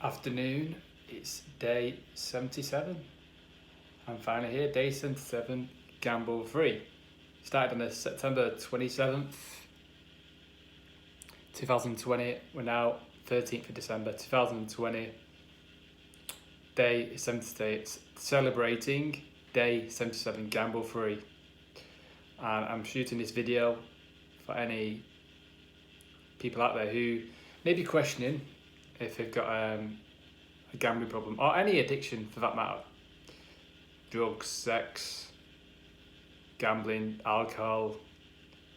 Afternoon, it's day 77. I'm finally here, day 77, gamble free. Started on the September 27th, 2020. We're now 13th of December 2020, day 78, celebrating day 77, gamble free. And I'm shooting this video for any people out there who may be questioning if they've got a gambling problem or any addiction for that matter. Drugs, sex, gambling, alcohol,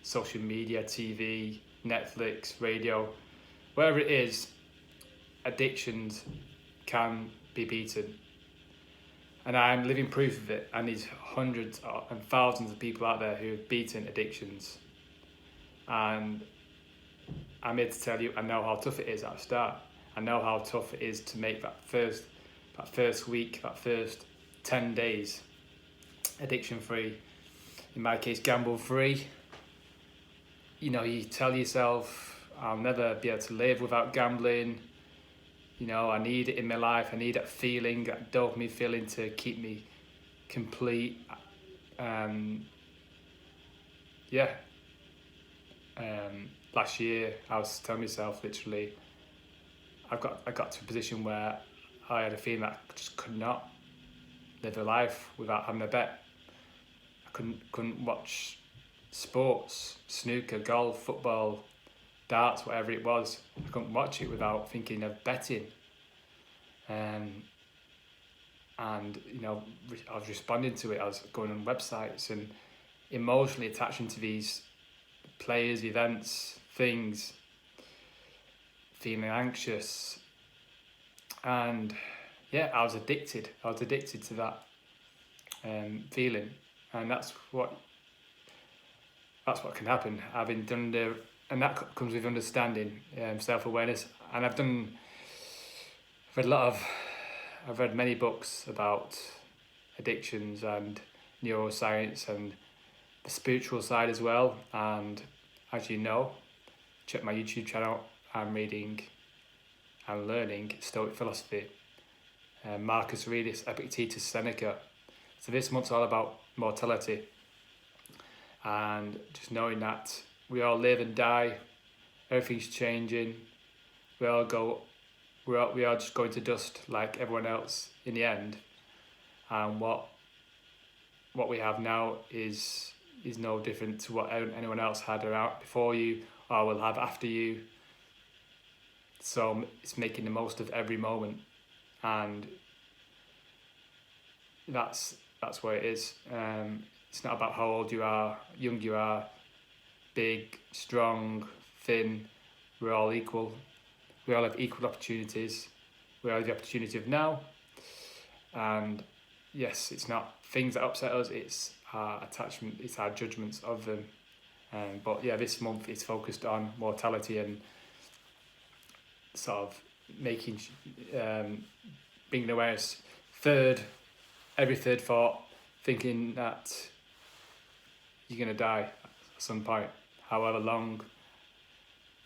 social media, TV, Netflix, radio, whatever it is, addictions can be beaten. And I'm living proof of it, and there's hundreds and thousands of people out there who have beaten addictions. And I'm here to tell you, I know how tough it is at the start. I know how tough it is to make that first week, that first 10 days addiction free. In my case, gamble free. You know, you tell yourself, I'll never be able to live without gambling. You know, I need it in my life. I need that feeling, that dopamine feeling to keep me complete. Last year, I was telling myself literally, I got to a position where I had a feeling that I just could not live a life without having a bet. I couldn't watch sports, snooker, golf, football, darts, whatever it was. I couldn't watch it without thinking of betting. And you know, I was responding to it. I was going on websites and emotionally attaching to these players, events, things, feeling anxious, and yeah, I was addicted to that feeling, and that's what can happen. Having done and that comes with understanding, self-awareness, and I've read many books about addictions and neuroscience and the spiritual side as well. And as you know, check my YouTube channel. I'm reading and learning Stoic philosophy, Marcus Aurelius, Epictetus, Seneca. So this month's all about mortality, and just knowing that we all live and die, everything's changing, we are just going to dust like everyone else in the end. And what we have now is no different to what anyone else had around before you or will have after you. So it's making the most of every moment, and that's where it is. It's not about how old you are, young you are, big, strong, thin. We're all equal. We all have equal opportunities. We all have the opportunity of now. And yes, it's not things that upset us, it's our attachment, it's our judgments of them. But yeah, this month is focused on mortality and sort of making, bringing awareness. Every third thought, thinking that you're going to die at some point, however long,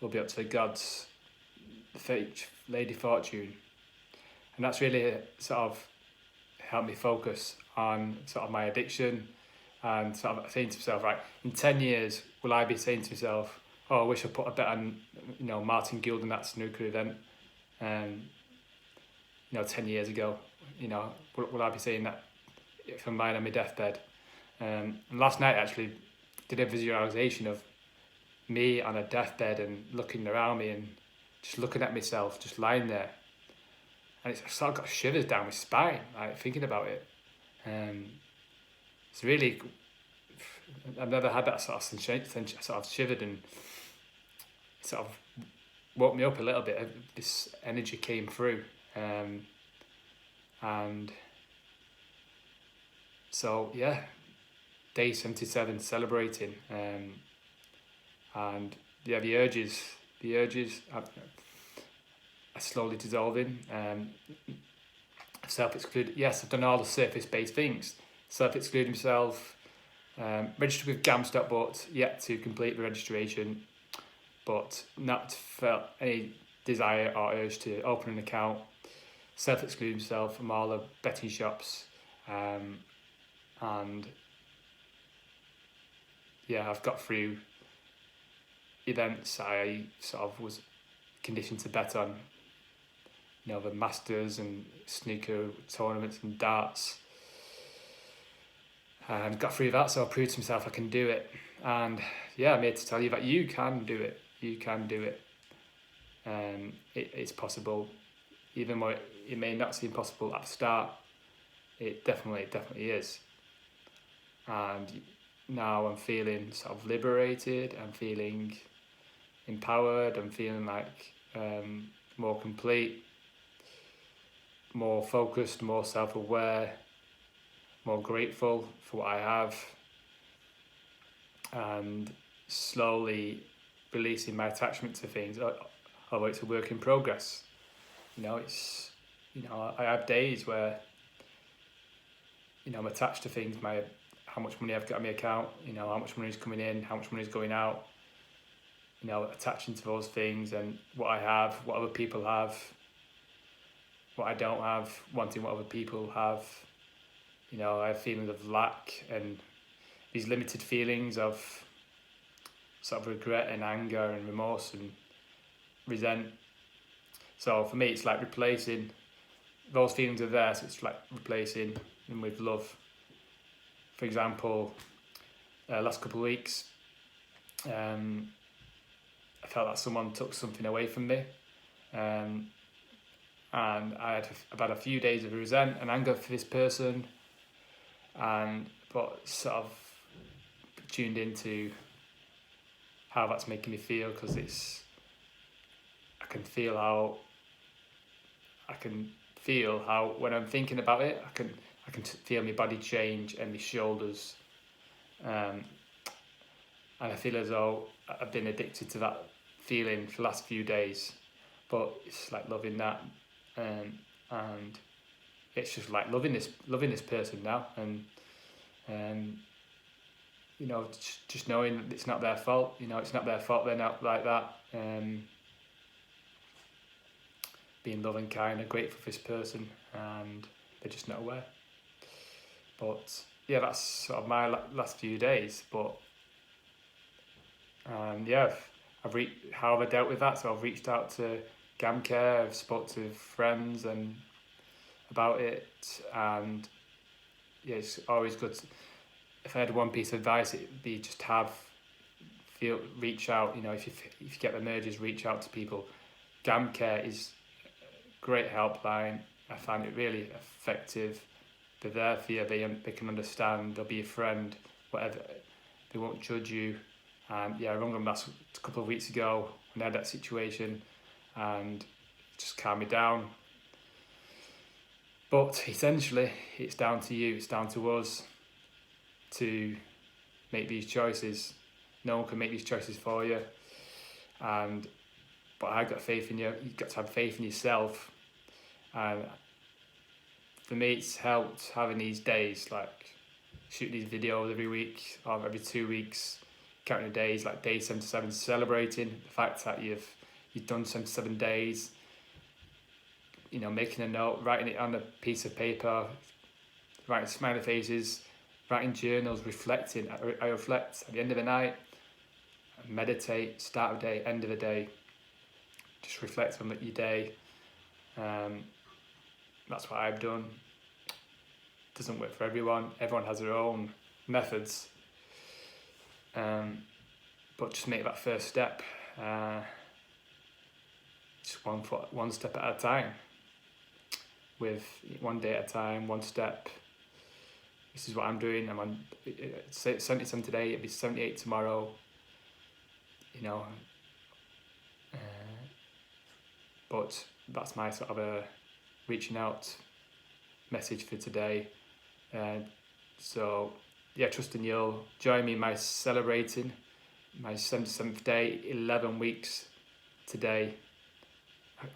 will be up to God's fate, Lady Fortune. And that's really sort of helped me focus on sort of my addiction, and sort of saying to myself, right, in 10 years, will I be saying to myself, oh, I wish I put a bet on, you know, Martin Gould in that snooker event, 10 years ago, you know, will I be saying that if I'm lying on my deathbed? And last night actually did a visualization of me on a deathbed and looking around me and just looking at myself, just lying there. And it's sort of got shivers down my spine, like thinking about it. It's really, I've never had that sort of sensation, sort of shivered, and it sort of woke me up a little bit. This energy came through. And so, yeah, day 77, celebrating. And yeah, the urges are slowly dissolving. Self-excluded. Yes, I've done all the surface-based things. Self-excluding myself, registered with GamStop, but yet to complete the registration, but not felt any desire or urge to open an account. self-exclude myself from all the betting shops, and yeah, I've got through events I sort of was conditioned to bet on, the Masters and snooker tournaments and darts, and got through that. So I proved to myself I can do it, and yeah, I'm here to tell you that you can do it. You can do it. It's possible, even though it may not seem possible at the start. It definitely is. And now I'm feeling sort of liberated. I'm feeling empowered. I'm feeling like more complete, more focused, more self-aware, more grateful for what I have, and slowly releasing my attachment to things. Although it's a work in progress. I have days where I'm attached to things, how much money I've got in my account, how much money is coming in, how much money is going out, attaching to those things and what I have, what other people have, what I don't have, wanting what other people have. I have feelings of lack and these limited feelings of sort of regret and anger and remorse and resent. So for me, it's like replacing those feelings are there, so it's like replacing them with love. For example, last couple of weeks, I felt like someone took something away from me, and I've had a few days of resent and anger for this person, but sort of tuned into how that's making me feel, because I can feel how when I'm thinking about it, I can feel my body change and my shoulders, and I feel as though I've been addicted to that feeling for the last few days. But it's like loving that, and it's just like loving this person now, and just knowing that it's not their fault. It's not their fault they're not like that. Being loving, kind, and grateful for this person, and they're just not aware. But yeah, that's sort of my last few days. But yeah, how have I dealt with that? So I've reached out to GamCare, I've spoke to friends and about it, and yeah, it's always good. If I had one piece of advice, it'd be just reach out. If you get the urges, reach out to people. GamCare is a great helpline. I find it really effective. They're there for you. They can understand. They'll be a friend. Whatever. They won't judge you. And yeah, I rang them last a couple of weeks ago when I had that situation, and just calmed me down. But essentially, it's down to you. It's down to us to make these choices. No one can make these choices for you. But I've got faith in you. You've got to have faith in yourself. And for me, it's helped having these days, like shoot these videos every week or every 2 weeks, counting the days, like day 77, celebrating the fact that you've done 77 days. Making a note, writing it on a piece of paper, writing smiley faces, writing journals, reflecting. I reflect at the end of the night, meditate, start of the day, end of the day. Just reflect on your day. That's what I've done. It doesn't work for everyone. Everyone has their own methods. But just make that first step. Just one step at a time. With one day at a time, one step. This is what I'm doing. I'm on 77 today. It'll be 78 tomorrow. But that's my sort of a reaching out message for today. So yeah, trusting you'll join me in my celebrating my 77th day, 11 weeks today.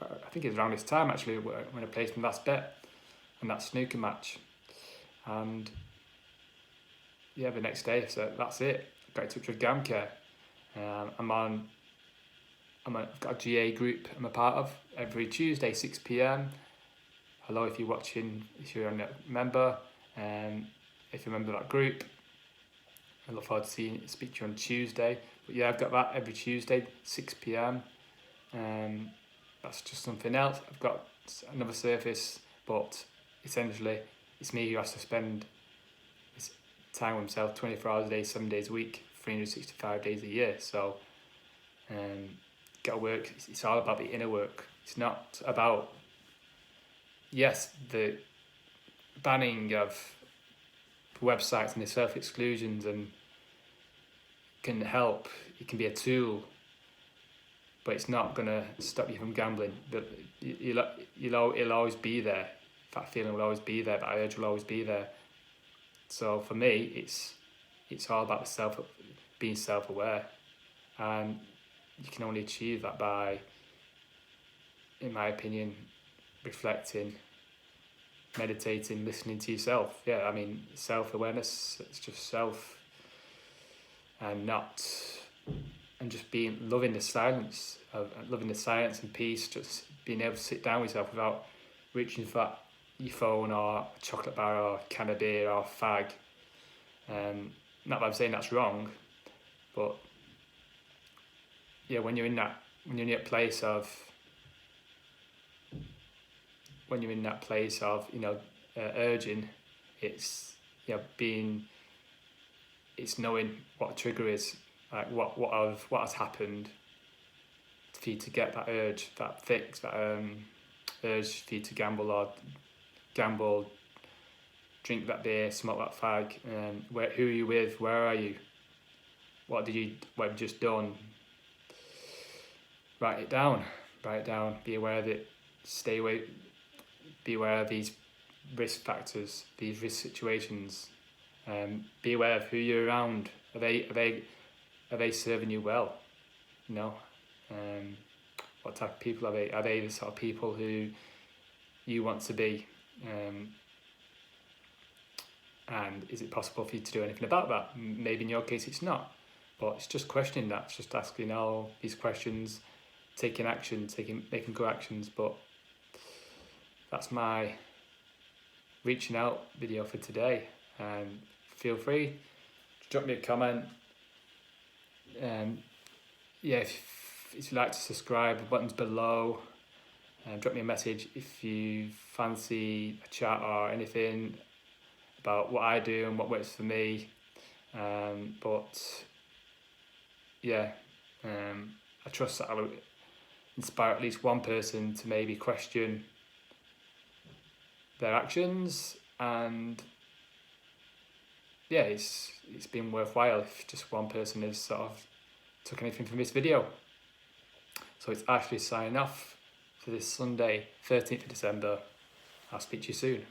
I think it's around this time actually when I placed my last bet on that snooker match. And yeah, the next day, so that's it. Got in touch with GamCare. I've got a GA group I'm a part of every Tuesday 6 p.m. hello if you're watching, if you're a member, if you're a member of that group. I look forward to speak to you on Tuesday. But yeah, I've got that every Tuesday, 6 p.m. That's just something else. I've got another service, but essentially it's me who has to spend his time with himself 24 hours a day, 7 days a week, 365 days a year. So got to work. It's all about the inner work. It's not about, yes, the banning of websites and the self-exclusions and can help. It can be a tool, but it's not going to stop you from gambling. It'll always be there. That feeling will always be there. That urge will always be there. So for me, it's all about being self-aware, and you can only achieve that by, in my opinion, reflecting, meditating, listening to yourself. Yeah, I mean, self-awareness, it's just self, and just loving the silence and peace, just being able to sit down with yourself without reaching for your phone or a chocolate bar or a can of beer or a fag. Not that I'm saying that's wrong, but yeah, when you're in that place of urging, it's it's knowing what a trigger is, like what has happened for you to get that urge, that fix, that urge for you to gamble, drink that beer, smoke that fag. Who are you with? Where are you? What have you just done? Write it down. Be aware of it. Stay away. Be aware of these risk factors, these risk situations. Be aware of who you're around. Are they serving you well? What type of people are they? Are they the sort of people who you want to be? And is it possible for you to do anything about that? Maybe in your case it's not, but it's just questioning that. It's just asking all these questions, taking action, making good actions. But that's my reaching out video for today. And feel free to drop me a comment. If you'd like to subscribe, the button's below. Drop me a message if you fancy a chat or anything about what I do and what works for me. I trust that I will inspire at least one person to maybe question their actions, and it's been worthwhile if just one person has sort of took anything from this video. So it's Ashley signing off for this Sunday, 13th of December. I'll speak to you soon.